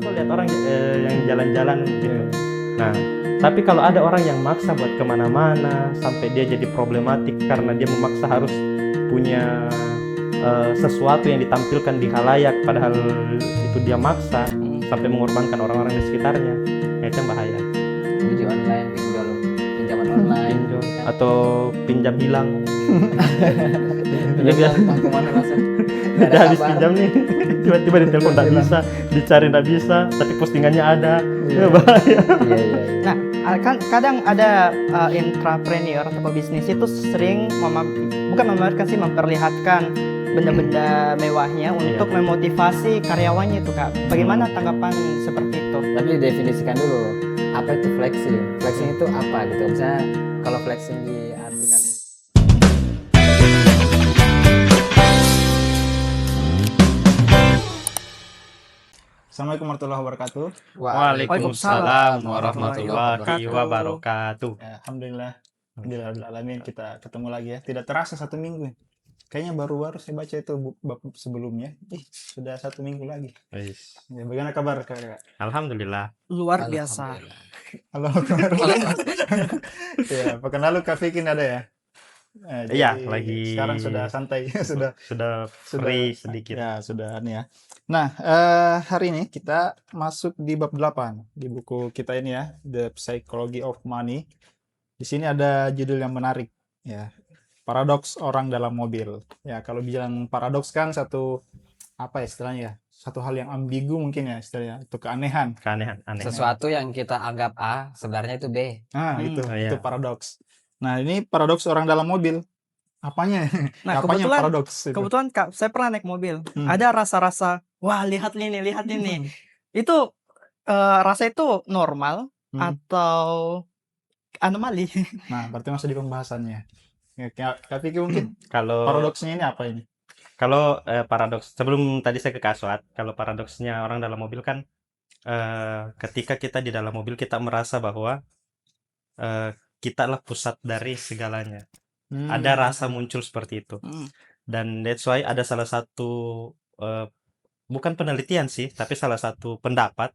tuh lihat orang yang jalan-jalan gitu. Nah, tapi kalau ada orang yang maksa buat kemana-mana sampai dia jadi problematik karena dia memaksa harus punya sesuatu yang ditampilkan di halayak, padahal itu dia maksa sampai mengorbankan orang-orang di sekitarnya, ya itu yang bahaya. Judi online, pinjaman online, Pinjam kan? atau pinjam hilang. Pinjam hilang, entah kemana langsung. Nggak ada Udah habis kabar. pinjam nih, tiba-tiba ditelepon nggak bisa, dicari nggak bisa, tapi postingannya ada. Iya. Bahaya. Iya. Nah, kan kadang ada intrapreneur atau pebisnis itu sering bukan memamerkan sih, memperlihatkan benda-benda mewahnya untuk memotivasi karyawannya itu, Kak. Bagaimana tanggapan seperti itu? Tapi didefinisikan dulu apa itu flexing. Flexing itu apa gitu. Misalnya kalau flexing diartikan Assalamualaikum warahmatullahi wabarakatuh. Waalaikumsalam warahmatullahi wabarakatuh. Ya, Alhamdulillah, kita ketemu lagi ya. Tidak terasa 1 minggu. Kayaknya baru-baru saya baca itu bab sebelumnya. Sudah 1 minggu lagi. Ya, bagaimana kabar Kak? Alhamdulillah. Luar biasa. Halo. Ya, pekan lalu Kak Vikin ada ya? Iya, jadi lagi sekarang sudah santai, sudah free sedikit. Ya, sudah nih ya. Nah, hari ini kita masuk di bab 8 di buku kita ini ya, The Psychology of Money. Di sini ada judul yang menarik ya. Paradoks orang dalam mobil. Ya, kalau bilang paradoks kan satu apa ya istilahnya ya? Satu hal yang ambigu mungkin ya istilahnya, itu keanehan. Aneh. sesuatu yang kita anggap A sebenarnya itu B. Nah, itu iya. paradoks. Nah, ini paradoks orang dalam mobil. Apanya? Nah, Apanya kebetulan paradoks itu? Kebetulan Kak, saya pernah naik mobil. Ada rasa-rasa, wah lihat ini. Itu rasa itu normal atau anomali? Nah, berarti masih di pembahasannya. Ya, tapi mungkin Kalau paradoksnya ini apa ini? Kalau paradoks, sebelum tadi saya ke Kaswat, kalau paradoksnya orang dalam mobil kan ketika kita di dalam mobil kita merasa bahwa kita lah pusat dari segalanya. Ada rasa muncul seperti itu. Dan that's why ada salah satu bukan penelitian sih, tapi salah satu pendapat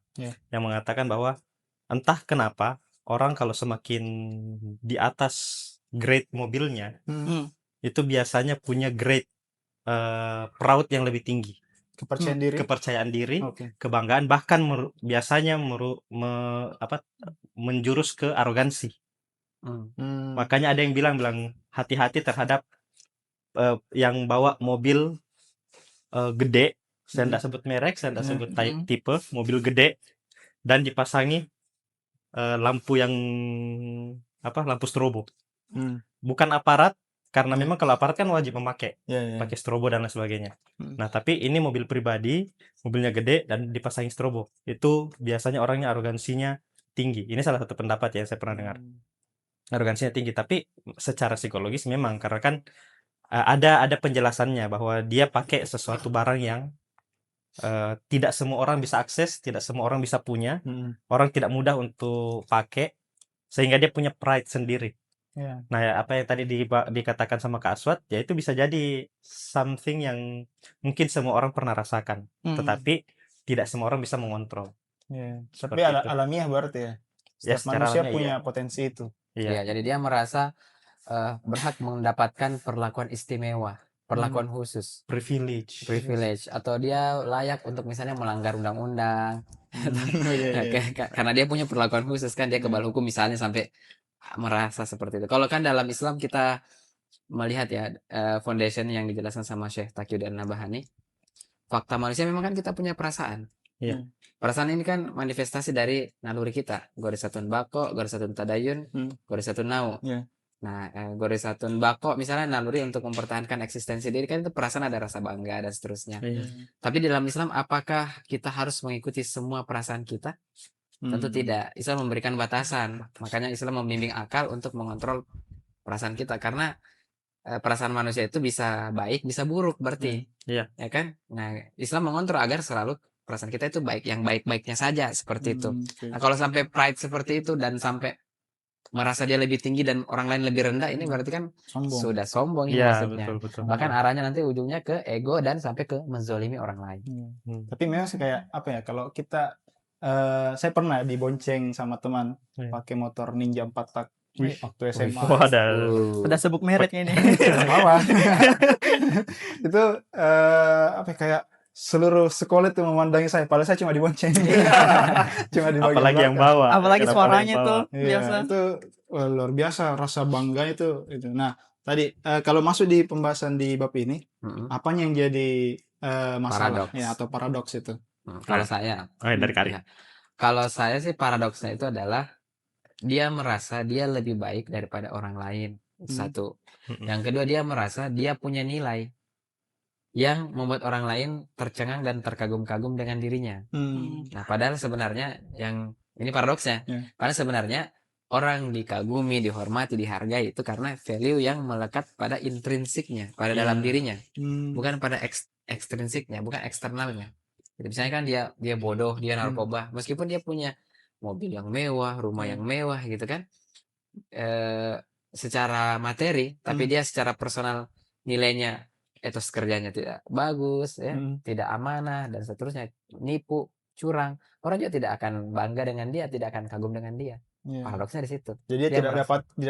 yang mengatakan bahwa entah kenapa orang kalau semakin di atas grade mobilnya itu biasanya punya grade proud yang lebih tinggi, kepercayaan diri, kebanggaan, bahkan biasanya menjurus ke arogansi. Makanya ada yang bilang hati-hati terhadap yang bawa mobil gede, saya tidak sebut merek, saya tidak sebut tipe, mobil gede dan dipasangi lampu yang lampu strobo. Bukan aparat, karena memang kalau aparat kan wajib memakai pakai strobo dan lain sebagainya. Nah, tapi ini mobil pribadi, mobilnya gede dan dipasangi strobo. Itu biasanya orangnya arogansinya tinggi. Ini salah satu pendapat yang saya pernah dengar. Arogansinya tinggi, tapi secara psikologis memang karena kan ada penjelasannya bahwa dia pakai sesuatu barang yang tidak semua orang bisa akses, tidak semua orang bisa punya, orang tidak mudah untuk pakai, sehingga dia punya pride sendiri. Nah, apa yang tadi dikatakan sama Kak Aswat, ya itu bisa jadi something yang mungkin semua orang pernah rasakan, tetapi tidak semua orang bisa mengontrol. Tapi alamiah berarti ya. Setiap manusia punya potensi itu. Iya, jadi dia merasa berhak mendapatkan perlakuan istimewa, perlakuan khusus, privilege, atau dia layak untuk misalnya melanggar undang-undang, karena dia punya perlakuan khusus kan, dia kebal hukum misalnya sampai merasa seperti itu. Kalau kan dalam Islam kita melihat ya foundation yang dijelaskan sama Syekh Taqiyuddin Nabahani, fakta manusia memang kan kita punya perasaan. Perasaan ini kan manifestasi dari naluri kita, gorisatun bako, gorisatun tadayun, gorisatun nau. Nah, gorisatun bako misalnya naluri untuk mempertahankan eksistensi diri kan, itu perasaan, ada rasa bangga dan seterusnya. Tapi di dalam Islam apakah kita harus mengikuti semua perasaan kita? Tentu tidak. Islam memberikan batasan. Makanya Islam membimbing akal untuk mengontrol perasaan kita, karena perasaan manusia itu bisa baik, bisa buruk berarti. Ya kan? Nah, Islam mengontrol agar selalu perasaan kita itu baik, yang baik-baiknya saja seperti itu. Nah, kalau sampai pride seperti itu dan sampai merasa dia lebih tinggi dan orang lain lebih rendah, ini berarti kan sudah sombong ini maksudnya. Betul. Bahkan arahnya nanti ujungnya ke ego dan sampai ke menzolimi orang lain. Tapi memang kayak apa ya, kalau kita saya pernah dibonceng sama teman Iya. pakai motor Ninja 4 tak Wih. waktu SMA. Wah, ada. Udah sebut mereknya ini. Tidak apa-apa. Itu apa ya, kayak seluruh sekolah itu memandangi saya, padahal saya cuma dibonceng. Cuma di bagian Apalagi yang belakang. bawa. Apalagi Kenapa suaranya yang bawa? tuh Iya, biasa. itu luar biasa rasa bangga itu. Nah, tadi kalau masuk di pembahasan di bab ini, apanya yang jadi masalah Paradoks. ya atau paradoks itu? Kalau saya, Dari Kari. ya, kalau saya sih paradoksnya itu adalah dia merasa dia lebih baik daripada orang lain. Satu. Yang kedua, dia merasa dia punya nilai yang membuat orang lain tercengang dan terkagum-kagum dengan dirinya. Nah, padahal sebenarnya ini paradoksnya. Ya. Karena sebenarnya orang dikagumi, dihormati, dihargai itu karena value yang melekat pada intrinsiknya, pada dalam dirinya, bukan pada ekstrinsiknya, bukan eksternalnya. Jadi misalnya kan dia bodoh, dia narkoba, meskipun dia punya mobil yang mewah, rumah yang mewah gitu kan, secara materi, tapi dia secara personal nilainya, etos kerjanya tidak bagus, ya, tidak amanah dan seterusnya, nipu, curang, orang juga tidak akan bangga dengan dia, tidak akan kagum dengan dia. Paradoksnya di situ. Jadi dia tidak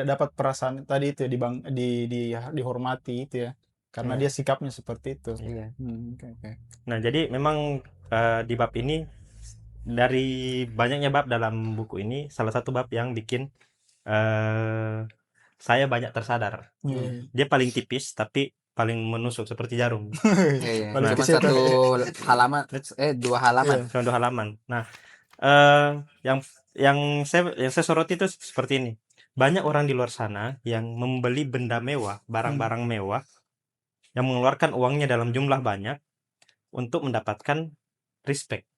dapat perasaan tadi itu dihormati itu ya, karena dia sikapnya seperti itu. Iya. Okay. Nah, jadi memang di bab ini, dari banyaknya bab dalam buku ini, salah satu bab yang bikin saya banyak tersadar. Dia paling tipis tapi paling menusuk seperti jarum. Cuma satu halaman, 2 halaman. Cuma 2 halaman. Nah, yang saya soroti itu seperti ini. Banyak orang di luar sana yang membeli benda mewah, barang-barang mewah, yang mengeluarkan uangnya dalam jumlah banyak untuk mendapatkan respect,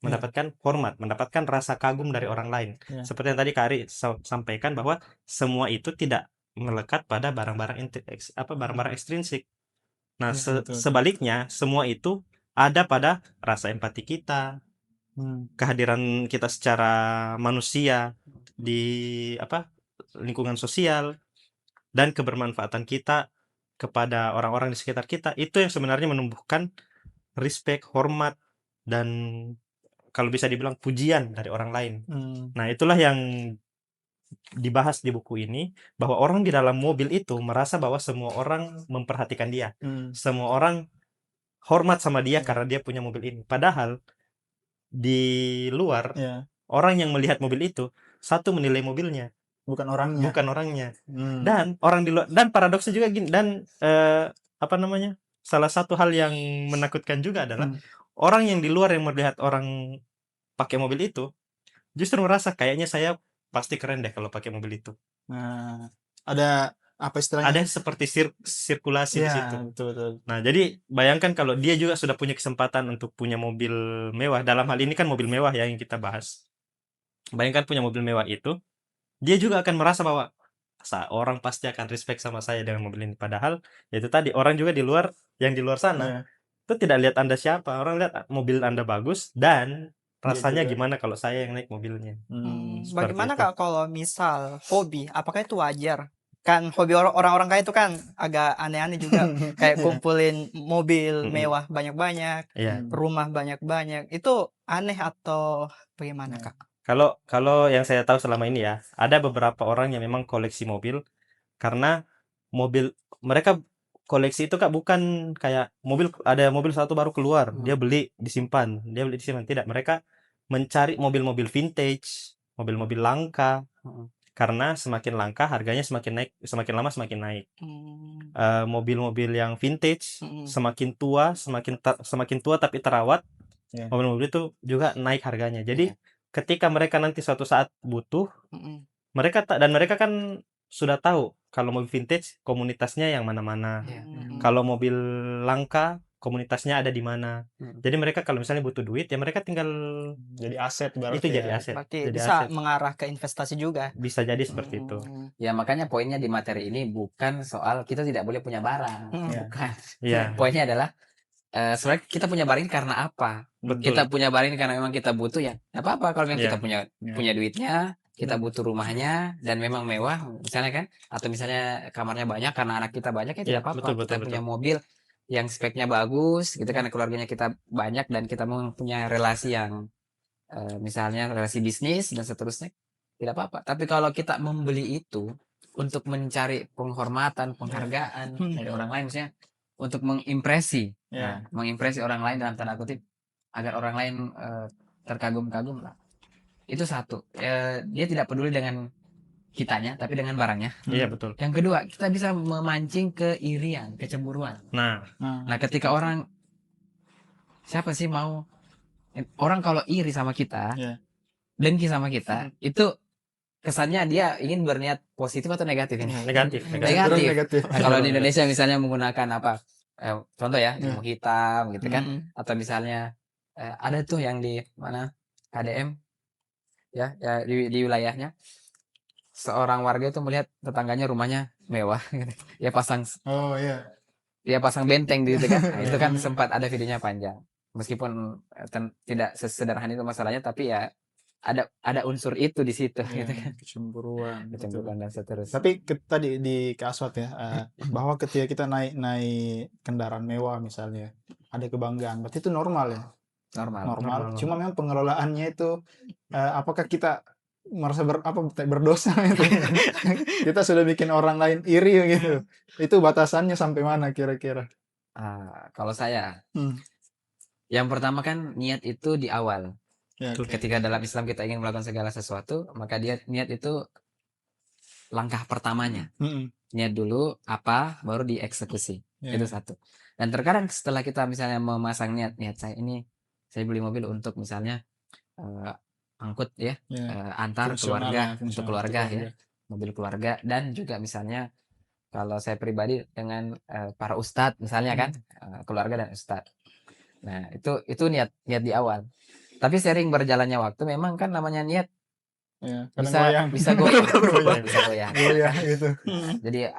mendapatkan hormat, mendapatkan rasa kagum dari orang lain. Seperti yang tadi Kak Ari sampaikan, bahwa semua itu tidak melekat pada barang-barang ekstrinsik. Nah, sebaliknya semua itu ada pada rasa empati kita, kehadiran kita secara manusia di lingkungan sosial, dan kebermanfaatan kita kepada orang-orang di sekitar kita. Itu yang sebenarnya menumbuhkan respect, hormat, dan kalau bisa dibilang pujian dari orang lain. Nah, itulah yang dibahas di buku ini, bahwa orang di dalam mobil itu merasa bahwa semua orang memperhatikan dia, semua orang hormat sama dia karena dia punya mobil ini. Padahal di luar, orang yang melihat mobil itu, satu, menilai mobilnya, bukan orangnya. Dan orang di luar, dan paradoksnya juga gini, dan salah satu hal yang menakutkan juga adalah orang yang di luar yang melihat orang pakai mobil itu justru merasa kayaknya saya pasti keren deh kalau pakai mobil itu. Nah, ada apa istilahnya? Ada seperti sirkulasi di situ. Betul. Nah, jadi bayangkan kalau dia juga sudah punya kesempatan untuk punya mobil mewah. Dalam hal ini kan mobil mewah yang kita bahas. Bayangkan punya mobil mewah itu, dia juga akan merasa bahwa orang pasti akan respect sama saya dengan mobil ini. Padahal itu tadi, orang juga di luar, yang di luar sana itu tidak lihat Anda siapa. Orang lihat mobil Anda bagus dan rasanya gimana kalau saya yang naik mobilnya. Bagaimana Kak kalau misal hobi, apakah itu wajar? Kan hobi orang-orang kaya itu kan agak aneh-aneh juga. Kayak kumpulin mobil mewah banyak-banyak, rumah banyak-banyak. Itu aneh atau bagaimana Kak? Kalau yang saya tahu selama ini ya, ada beberapa orang yang memang koleksi mobil, karena mobil mereka koleksi itu Kak bukan kayak ada mobil satu baru keluar, dia beli disimpan. Tidak, mereka mencari mobil-mobil vintage, mobil-mobil langka, karena semakin langka harganya semakin naik, semakin lama semakin naik. Mobil-mobil yang vintage semakin tua tapi terawat, mobil-mobil itu juga naik harganya. Jadi ketika mereka nanti suatu saat butuh, mereka kan sudah tahu kalau mobil vintage komunitasnya yang mana-mana. Kalau mobil langka komunitasnya ada di mana. Jadi mereka kalau misalnya butuh duit, ya mereka tinggal jadi aset, itu jadi aset. Berarti jadi bisa aset. mengarah ke investasi juga. Bisa jadi seperti itu. Ya makanya poinnya di materi ini bukan soal kita tidak boleh punya barang, bukan. Poinnya adalah sebenarnya kita punya barang ini karena apa? Betul. Kita punya barang ini karena memang kita butuh, ya nggak apa-apa kalau memang kita punya duitnya, kita butuh rumahnya dan memang mewah misalnya kan, atau misalnya kamarnya banyak karena anak kita banyak, ya tidak apa-apa. Kita punya mobil yang speknya bagus gitu kan, keluarganya kita banyak dan kita mempunyai relasi yang misalnya relasi bisnis dan seterusnya, tidak apa-apa. Tapi kalau kita membeli itu untuk mencari penghormatan, penghargaan dari orang lain, misalnya untuk mengimpresi, mengimpresi orang lain dalam tanda kutip agar orang lain terkagum-kagum lah. Itu satu. Dia tidak peduli dengan kitanya, tapi dengan barangnya. Iya betul. Yang kedua, kita bisa memancing keirian, kecemburuan. Nah, ketika orang, siapa sih mau orang kalau iri sama kita, dengki sama kita, itu kesannya dia ingin berniat positif atau negatif ini? Negatif. Nah, kalau di Indonesia misalnya menggunakan apa? Contoh ya, ilmu hitam gitu kan, atau misalnya ada tuh yang di mana KDM ya di wilayahnya, seorang warga itu melihat tetangganya rumahnya mewah, gitu. Dia pasang dia pasang benteng di situ kan. Nah, itu kan sempat ada videonya panjang. Meskipun tidak sesederhana itu masalahnya, tapi ya ada unsur itu di situ gitu kan. Kecemburuan Dan seterusnya. Tapi tadi di Kaswat ya, bahwa ketika kita naik kendaraan mewah misalnya, ada kebanggaan, berarti itu normal ya? Normal. Cuma memang pengelolaannya itu, apakah kita merasa berdosa gitu? Kita sudah bikin orang lain iri gitu. Itu batasannya sampai mana kira-kira? Kalau saya, yang pertama kan niat itu di awal. Ketika dalam Islam kita ingin melakukan segala sesuatu, maka niat itu langkah pertamanya. Niat dulu apa, baru dieksekusi. Itu satu. Dan terkadang setelah kita misalnya memasang niat saya ini, saya beli mobil untuk misalnya angkut ya, antar keluarga, untuk keluarga ya, mobil keluarga, dan juga misalnya kalau saya pribadi dengan para ustadz misalnya kan, keluarga dan ustadz. Nah itu niat di awal. Tapi sering berjalannya waktu, memang kan namanya niat bisa goyang gitu. Jadi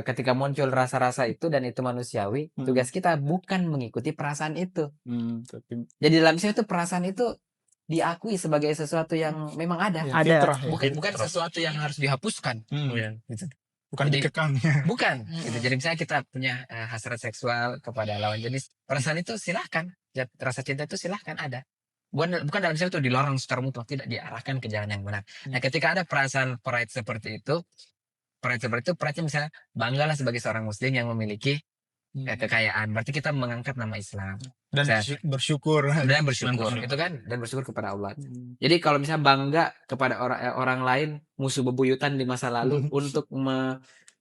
ketika muncul rasa-rasa itu dan itu manusiawi, tugas kita bukan mengikuti perasaan itu. Jadi dalam Islam itu perasaan itu diakui sebagai sesuatu yang memang ada. Bukan sesuatu yang harus dihapuskan. Gitu. Bukan dikekang. Bukan. Gitu. Jadi misalnya kita punya hasrat seksual kepada lawan jenis, perasaan itu silahkan. Rasa cinta itu silahkan ada. Bukan dalam Islam itu dilarang secara mutlak, tidak, diarahkan ke jalan yang benar. Nah, ketika ada perasaan pride seperti itu, pride misalnya banggalah sebagai seorang muslim yang memiliki kekayaan. Berarti kita mengangkat nama Islam dan bersyukur. Itu kan, dan bersyukur kepada Allah. Jadi kalau misalnya bangga kepada orang lain, musuh bebuyutan di masa lalu untuk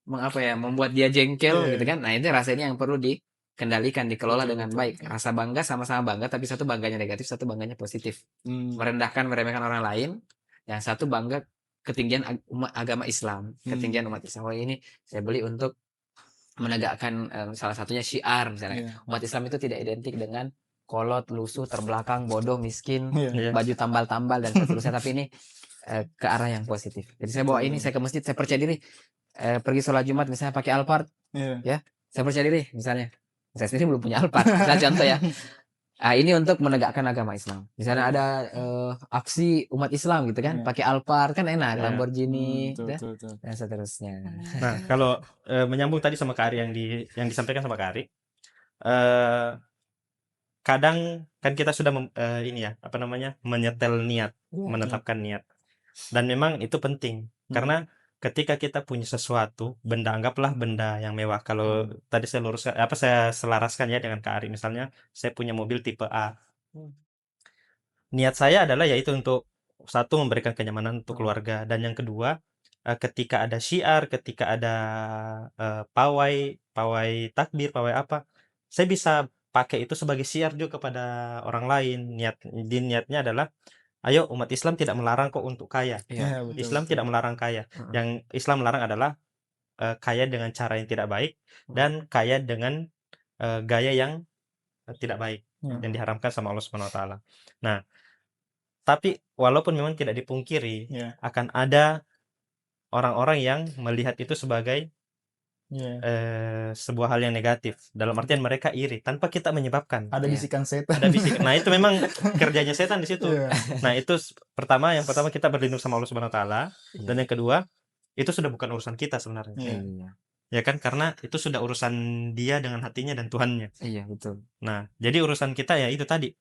membuat dia jengkel gitu kan. Nah, itu rasanya yang perlu dikendalikan, dikelola dengan baik. Rasa bangga sama-sama bangga, tapi satu bangganya negatif, satu bangganya positif. Merendahkan, meremehkan orang lain. Yang satu bangga ketinggian agama Islam, ketinggian umat Islam. Ini saya beli untuk menegakkan salah satunya syiar misalnya. Umat Islam itu tidak identik dengan kolot, lusuh, terbelakang, bodoh, miskin, baju tambal-tambal dan seterusnya, tapi ini ke arah yang positif. Jadi saya bawa ini, saya ke masjid, saya percaya diri, pergi sholat Jumat misalnya pakai Alphard, ya, saya percaya diri misalnya. Saya sendiri belum punya Alphard, misalnya contoh ya. Ini untuk menegakkan agama Islam. Misalnya ada aksi umat Islam gitu kan, pakai Alphard kan enak, Lamborghini, dan seterusnya. Nah, kalau menyambung tadi sama Kak Ari yang disampaikan sama Kak Ari, kadang kan kita sudah menyetel niat, menetapkan niat, dan memang itu penting karena ketika kita punya sesuatu benda, anggaplah benda yang mewah. Kalau tadi saya selaraskan ya dengan Kak Ari, misalnya saya punya mobil tipe A, niat saya adalah yaitu untuk satu, memberikan kenyamanan untuk keluarga, dan yang kedua, ketika ada syiar, ketika ada pawai takbir, pawai apa, saya bisa pakai itu sebagai syiar juga kepada orang lain. Niatnya adalah, ayo, umat Islam tidak melarang kok untuk kaya. Islam tidak melarang kaya. Yang Islam melarang adalah kaya dengan cara yang tidak baik dan kaya dengan gaya yang tidak baik, yang diharamkan sama Allah Subhanahu wa taala. Nah, tapi walaupun memang tidak dipungkiri akan ada orang-orang yang melihat itu sebagai sebuah hal yang negatif, dalam artian mereka iri tanpa kita menyebabkan. Ada bisikan setan. Nah, itu memang kerjanya setan di situ. Nah, itu yang pertama kita berlindung sama Allah Subhanahu wa taala, dan yang kedua, itu sudah bukan urusan kita sebenarnya. Ya kan, karena itu sudah urusan dia dengan hatinya dan Tuhannya. Iya, betul. Nah, jadi urusan kita ya itu tadi.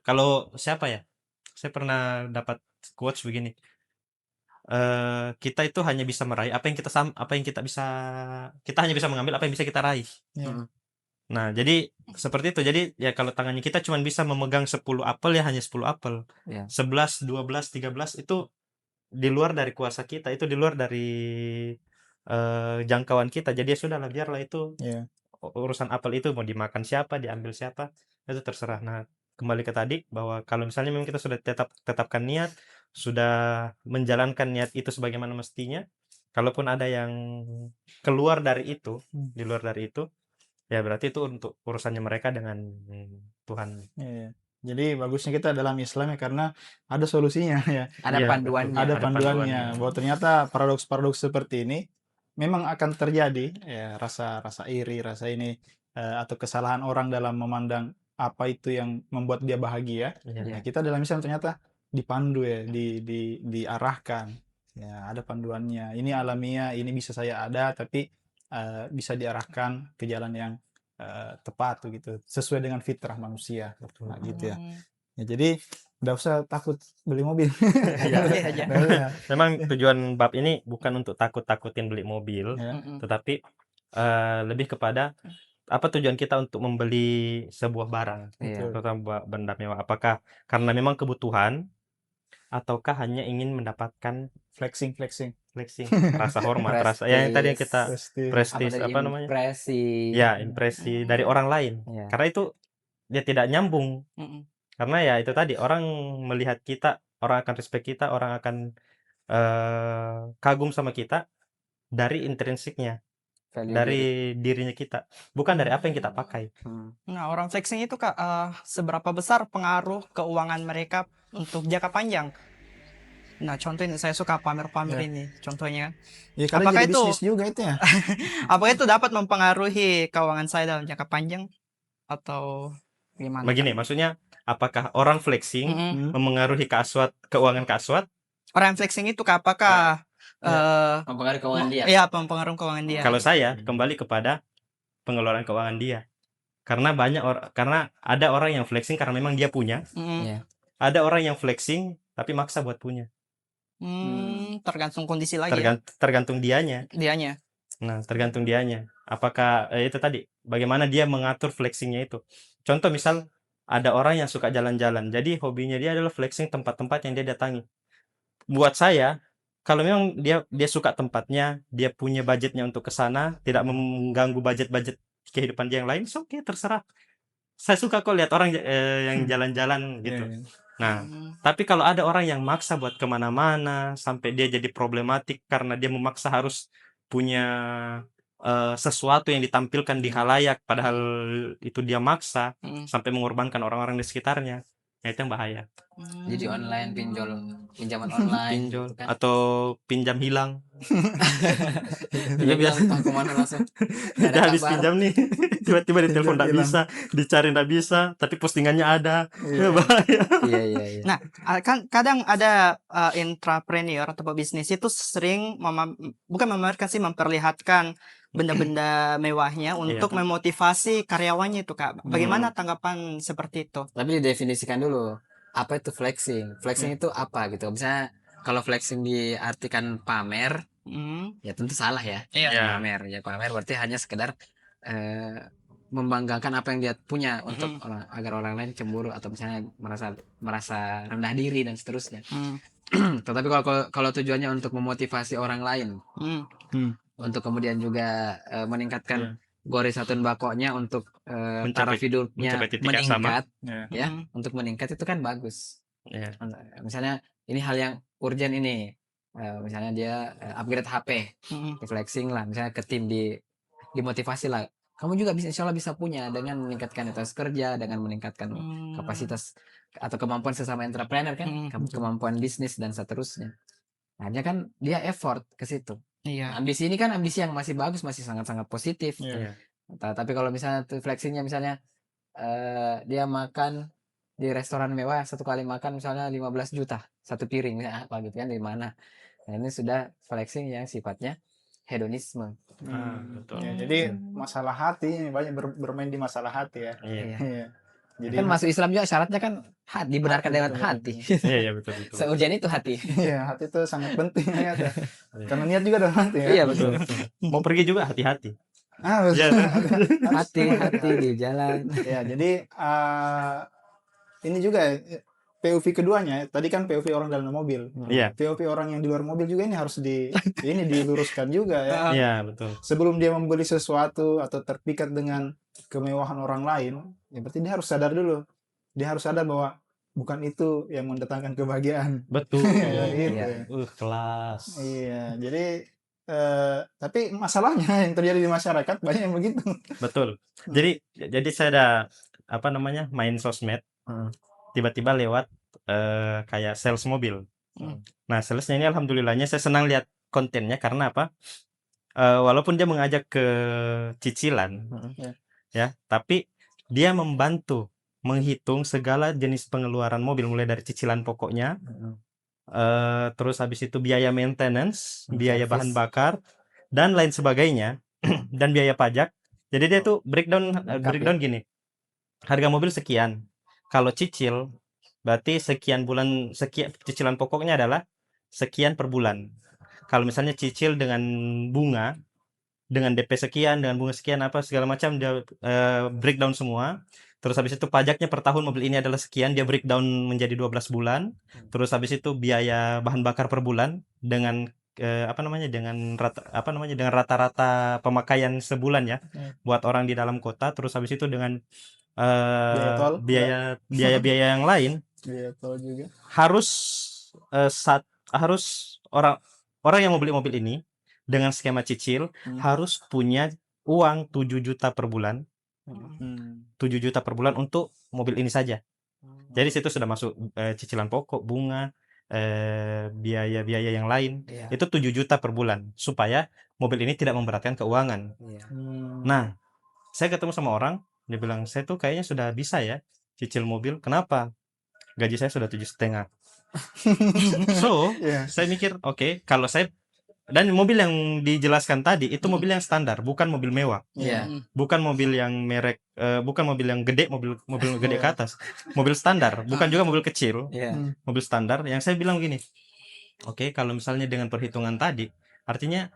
Kalau siapa ya? saya pernah dapat quotes begini. Kita itu hanya bisa meraih apa yang kita hanya bisa mengambil apa yang bisa kita raih. Ya. Nah, jadi seperti itu. Jadi ya kalau tangannya kita cuma bisa memegang 10 apel ya hanya 10 apel. Ya. 11, 12, 13 itu di luar dari kuasa kita, itu di luar dari jangkauan kita. Jadi ya sudahlah, biarlah itu Ya. urusan apel itu mau dimakan siapa, diambil siapa, itu terserah. Nah, kembali ke tadi bahwa kalau misalnya memang kita sudah tetapkan niat, sudah menjalankan niat itu sebagaimana mestinya, kalaupun ada yang keluar dari itu, di luar dari itu, ya berarti itu untuk urusannya mereka dengan Tuhan. Ya. Jadi bagusnya kita dalam Islam ya, karena ada solusinya ya. Ada Iya, panduannya. Ada Ada panduannya panduannya. bahwa ternyata paradoks-paradoks seperti ini memang akan terjadi ya, rasa iri, rasa ini atau kesalahan orang dalam memandang apa itu yang membuat dia bahagia. Iya. Nah, kita dalam Islam ternyata dipandu ya, diarahkan. Ya, ada panduannya. Ini alamiah, ini bisa saya ada, tapi bisa diarahkan ke jalan yang tepat gitu, sesuai dengan fitrah manusia. Nah, gitu ya. Ya, jadi nggak usah takut beli mobil. Iya. Boleh aja. Nggak usah. Memang tujuan bab ini bukan untuk takut-takutin beli mobil, Ya. tetapi lebih kepada apa tujuan kita untuk membeli sebuah barang, Iya. terutama benda mewah. Apakah karena memang kebutuhan, ataukah hanya ingin mendapatkan Flexing. rasa hormat, rasa ya yang tadi yang kita Pasti. prestis, tadi, apa namanya? impresi. Ya, impresi dari orang lain. Iya. Karena itu dia tidak nyambung. Karena ya itu tadi, orang melihat kita, orang akan respect kita, orang akan kagum sama kita dari intrinsiknya, Value dari dirinya kita, bukan dari apa yang kita pakai. Nah, orang flexing itu Kak, seberapa besar pengaruh keuangan mereka untuk jangka panjang? Nah, contoh ini saya suka pamer-pamer Ya. ini. Contohnya, Ya, karena Apakah jadi itu- bisnis juga itu ya. apakah itu dapat mempengaruhi keuangan saya dalam jangka panjang atau gimana? Begini, maksudnya apakah orang flexing Mm-mm. memengaruhi keuangan Kak Aswat? Orang flexing itu Kak, apakah mempengaruhi keuangan dia. iya, mempengaruhi keuangan dia? Kalau saya kembali kepada pengelolaan keuangan dia. Karena karena ada orang yang flexing karena memang dia punya, Mm-mm. Iya. ada orang yang flexing tapi maksa buat punya. Tergantung kondisi lagi ya, Tergantung dianya. dianya. Nah, tergantung dianya. Apakah itu tadi bagaimana dia mengatur flexingnya itu. Contoh misal ada orang yang suka jalan-jalan. Jadi hobinya dia adalah flexing tempat-tempat yang dia datangi. Buat saya, kalau memang dia suka tempatnya, dia punya budgetnya untuk ke sana, tidak mengganggu budget kehidupan dia yang lain, oke, terserah. Saya suka kok lihat orang yang jalan-jalan gitu. Ya. Nah, tapi kalau ada orang yang maksa buat kemana-mana sampai dia jadi problematik karena dia memaksa harus punya sesuatu yang ditampilkan di khalayak, padahal itu dia maksa sampai mengorbankan orang-orang di sekitarnya, ya itu yang bahaya. Jadi online pinjaman online Pinjol gitu kan. atau pinjam hilang. Dia Dia bilang biasa "Tau kemana langsung nggak ada dia habis kabar." pinjam nih, tiba-tiba di telepon nggak Hilang. bisa, dicari nggak bisa, tapi postingannya ada. Iya. Bahaya. Iya. Nah, kan kadang ada intrapreneur atau pebisnis itu sering bukan memamerkan sih, memperlihatkan benda-benda mewahnya untuk memotivasi karyawannya itu Kak. Bagaimana tanggapan seperti itu? Tapi didefinisikan dulu apa itu flexing. Flexing itu apa gitu. Misalnya kalau flexing diartikan pamer, ya tentu salah ya. Iya. Pamer berarti hanya sekedar membanggakan apa yang dia punya untuk agar orang lain cemburu atau misalnya merasa rendah diri dan seterusnya. Tetapi kalau tujuannya untuk memotivasi orang lain, untuk kemudian juga meningkatkan gorisatun bakonya untuk taraf hidupnya mencapai titik yang sama. meningkat, ya, untuk meningkat itu kan bagus. Iya. Misalnya ini hal yang urgent ini, misalnya dia upgrade HP, di flexing lah, misalnya ke tim dimotivasi lah. Kamu juga bisa, insya Allah bisa punya dengan meningkatkan etos kerja, dengan meningkatkan kapasitas atau kemampuan sesama entrepreneur kan, kemampuan bisnis dan seterusnya. Hanya kan dia effort ke situ. Iya. Ambisi ini kan ambisi yang masih bagus, masih sangat-sangat positif. Iya. Tapi kalau misalnya flexingnya misalnya dia makan di restoran mewah, satu kali makan misalnya 15 juta satu piring, apa gitu kan, di mana? Nah, ini sudah flexing yang sifatnya hedonisme. Betul. Ya, jadi masalah hati ini banyak bermain di masalah hati ya. Iya. Iya. Jadi Kan masuk Islam juga syaratnya kan dibenarkan lewat betul, hati. Iya betul betul. Seurgent itu hati. iya, hati itu sangat penting ya. Karena niat juga dalam hati ya. Iya Betul, betul. betul. Mau pergi juga hati-hati. Betul. Iya. Hati-hati di jalan. Ya, jadi ini juga POV keduanya. Tadi kan POV orang dalam mobil. Iya. POV orang yang di luar mobil juga ini harus ini diluruskan juga ya. Iya betul. Sebelum dia membeli sesuatu atau terpikat dengan kemewahan orang lain, ya berarti dia harus sadar dulu. Dia harus sadar bahwa bukan itu yang mendatangkan kebahagiaan. Betul. Ya, gitu. Iya. Kelas. Iya, jadi tapi masalahnya yang terjadi di masyarakat banyak yang begitu. Betul. Jadi saya ada main sosmed. Tiba-tiba lewat kayak sales mobil. Nah, salesnya ini alhamdulillahnya saya senang lihat kontennya karena apa? Walaupun dia mengajak ke cicilan, ya, tapi dia membantu menghitung segala jenis pengeluaran mobil mulai dari cicilan pokoknya, terus habis itu biaya maintenance, biaya Service. bahan bakar dan lain sebagainya, dan biaya pajak. Jadi dia tuh breakdown gini. Harga mobil sekian. Kalau cicil berarti sekian bulan, sekian cicilan pokoknya adalah sekian per bulan. Kalau misalnya cicil dengan bunga, dengan DP sekian, dengan bunga sekian apa segala macam, dia breakdown semua. Terus habis itu pajaknya per tahun mobil ini adalah sekian, dia breakdown menjadi 12 bulan. Terus habis itu biaya bahan bakar per bulan dengan dengan rata-rata pemakaian sebulan ya buat orang di dalam kota. Terus habis itu dengan Biaya tol, biaya yang lain biaya tol juga. harus orang yang mau beli mobil ini dengan skema cicil harus punya uang 7 juta per bulan. 7 juta per bulan untuk mobil ini saja. Jadi situ sudah masuk cicilan pokok, bunga, biaya-biaya yang lain. Iya. Itu 7 juta per bulan supaya mobil ini tidak memberatkan keuangan. Iya. Nah, saya ketemu sama orang, dia bilang, saya tuh kayaknya sudah bisa ya cicil mobil. Kenapa? Gaji saya sudah 7,5. So, saya mikir, oke, kalau saya, dan mobil yang dijelaskan tadi itu mobil yang standar, bukan mobil mewah, Iya. bukan mobil yang merek, bukan mobil yang gede, mobil gede ke atas, mobil standar, bukan juga mobil kecil, Iya. mobil standar. Yang saya bilang gini, oke, kalau misalnya dengan perhitungan tadi, artinya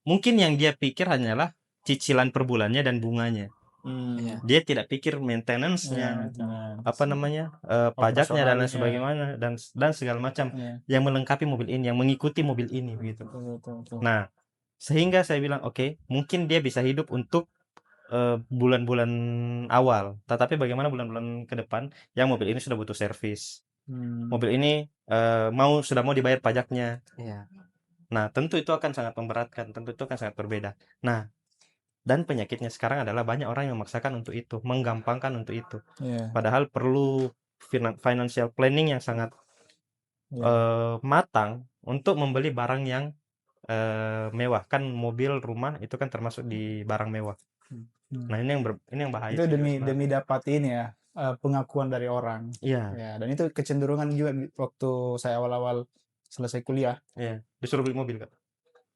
mungkin yang dia pikir hanyalah cicilan per bulannya dan bunganya. Iya. Dia tidak pikir maintenance-nya, pajaknya dan lain sebagainya, dan segala macam yang melengkapi mobil ini, yang mengikuti mobil ini begitu. Nah, sehingga saya bilang oke, mungkin dia bisa hidup untuk bulan-bulan awal, tetapi bagaimana bulan-bulan ke depan yang mobil ini sudah butuh servis, mobil ini sudah mau dibayar pajaknya. Iya. Nah, tentu itu akan sangat memberatkan, tentu itu akan sangat berbeda. Nah, dan penyakitnya sekarang adalah banyak orang yang memaksakan untuk itu, menggampangkan untuk itu. Padahal perlu financial planning yang sangat matang untuk membeli barang yang mewah. Kan mobil, rumah itu kan termasuk di barang mewah. Nah, ini yang bahaya. Itu demi dapat ini ya, pengakuan dari orang. Iya. Ya, dan itu kecenderungan juga waktu saya awal-awal selesai kuliah. Iya. Disuruh beli mobil, Kak?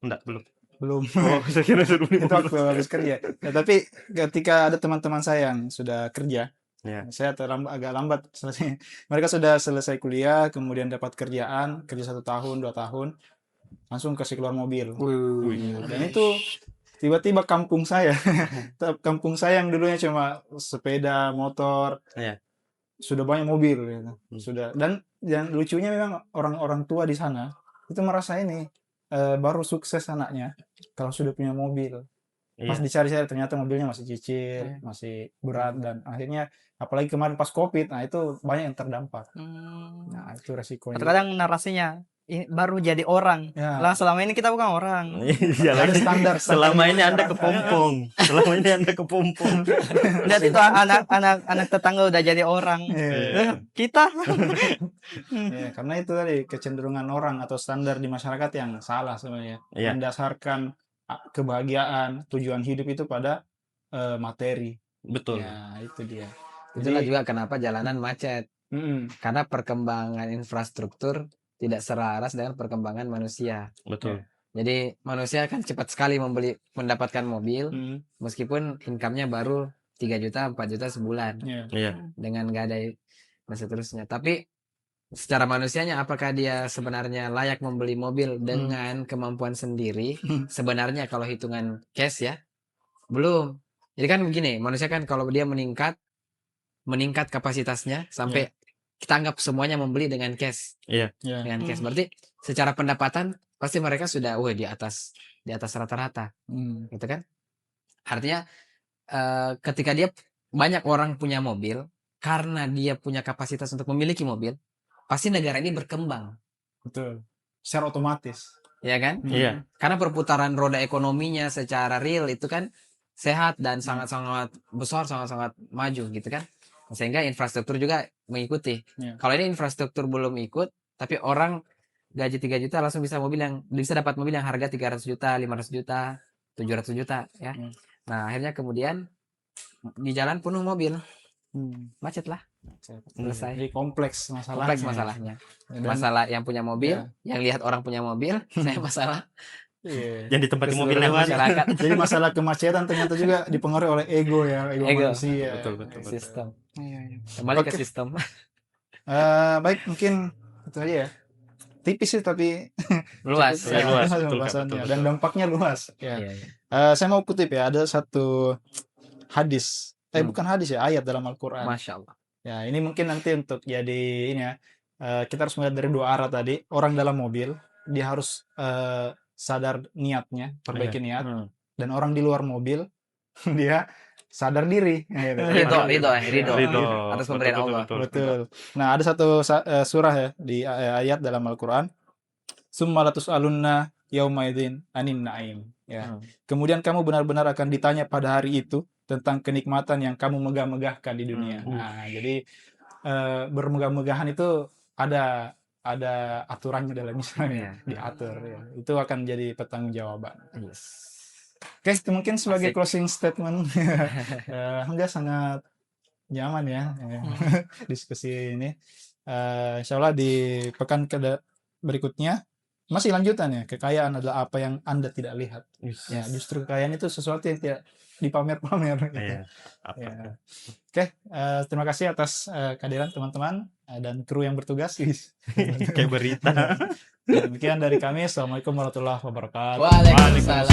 Enggak, belum. Oh, saya kira disuruh beli itu mobil. waktu habis kerja. Ya, tapi ketika ada teman-teman saya yang sudah kerja, saya agak lambat selesai. Mereka sudah selesai kuliah, kemudian dapat kerja 1 tahun, 2 tahun, langsung kasih keluar mobil. Dan itu tiba-tiba kampung saya yang dulunya cuma sepeda, motor, sudah banyak mobil gitu. Sudah, dan yang lucunya memang orang-orang tua di sana itu merasa ini baru sukses anaknya kalau sudah punya mobil. Pas dicari-cari ternyata mobilnya masih cicil, masih berat, dan akhirnya apalagi kemarin pas COVID, nah itu banyak yang terdampak. Nah, itu resikonya. Terkadang narasinya baru jadi orang. Lah selama ini kita bukan orang. Iya, Ada standar. Selama ini Anda kepompong. Lihat itu anak tetangga udah jadi orang. Kita. Karena itu tadi kecenderungan orang atau standar di masyarakat yang salah sebenarnya. Mendasarkan kebahagiaan, tujuan hidup itu pada materi. Betul. Ya, itu dia. Itulah juga kenapa jalanan macet. Karena perkembangan infrastruktur tidak selaras dengan perkembangan manusia. Betul. Jadi manusia kan cepat sekali mendapatkan mobil, meskipun income-nya baru 3 juta, 4 juta sebulan Iya. Iya. dengan gadai dan seterusnya. Tapi secara manusianya apakah dia sebenarnya layak membeli mobil dengan kemampuan sendiri? Sebenarnya kalau hitungan cash ya, belum. Jadi kan begini, manusia kan kalau dia meningkat kapasitasnya sampai kita anggap semuanya membeli dengan cash. Iya. Iya. Dengan cash berarti secara pendapatan pasti mereka sudah di atas rata-rata, gitu kan? Artinya ketika dia banyak orang punya mobil, karena dia punya kapasitas untuk memiliki mobil, pasti negara ini berkembang, Betul. Secara otomatis. ya kan? Iya. Karena perputaran roda ekonominya secara real itu kan sehat dan sangat-sangat besar, sangat-sangat maju, gitu kan? Sehingga infrastruktur juga mengikuti. Kalau ini infrastruktur belum ikut, tapi orang gaji 3 juta langsung bisa dapat mobil yang harga 300 juta, 500 juta, 700 juta, ya. Nah, akhirnya kemudian di jalan penuh mobil. Macet lah. Selesai. Jadi kompleks masalahnya. Kompleks masalahnya. Dan- Masalah yang punya mobil, yang lihat orang punya mobil, saya masalah Iya. Yang ditempati mobil keseluruhan lewat. masyarakat. Jadi masalah kemacetan ternyata juga dipengaruhi oleh ego Ego. manusia. Betul. Sistem. Iya, iya. Kembali ke Oke. sistem. Baik, mungkin itu aja ya. Tipis sih tapi Luas. Ya, luas. Betul, Kak, pembahasannya. betul. Dan dampaknya luas. Ya. Iya, iya. Saya mau kutip ya, ada satu hadis. Bukan hadis ya, ayat dalam Al-Quran. Masya Allah. Ya, ini mungkin nanti untuk jadi ini ya. Kita harus melihat dari dua arah tadi. Orang dalam mobil, dia harus sadar niatnya, perbaiki niat. Dan orang di luar mobil, dia sadar diri. Ridho atas pemberian Allah. Betul. Nah, ada satu surah ya di ayat dalam Al-Quran. Summa latus'alunna yaumaidin anin na'im. Ya. Kemudian kamu benar-benar akan ditanya pada hari itu tentang kenikmatan yang kamu megah-megahkan di dunia. Nah, jadi bermegah-megahan itu ada aturannya dalam Islam ya, diatur ya. Itu akan jadi pertanggungjawaban. Yes. Oke, itu mungkin sebagai Asik. closing statement. Enggak sangat nyaman ya diskusi ini. Insya Allah di pekan berikutnya masih lanjutan ya. Kekayaan adalah apa yang Anda tidak lihat. Ya, justru kekayaan itu sesuatu yang tidak dipamer-pamer. Gitu. Iya. Ya. Oke, terima kasih atas kehadiran teman-teman dan kru yang bertugas. Kayak berita. Demikian dari kami. Assalamualaikum warahmatullahi wabarakatuh. Waalaikumsalam.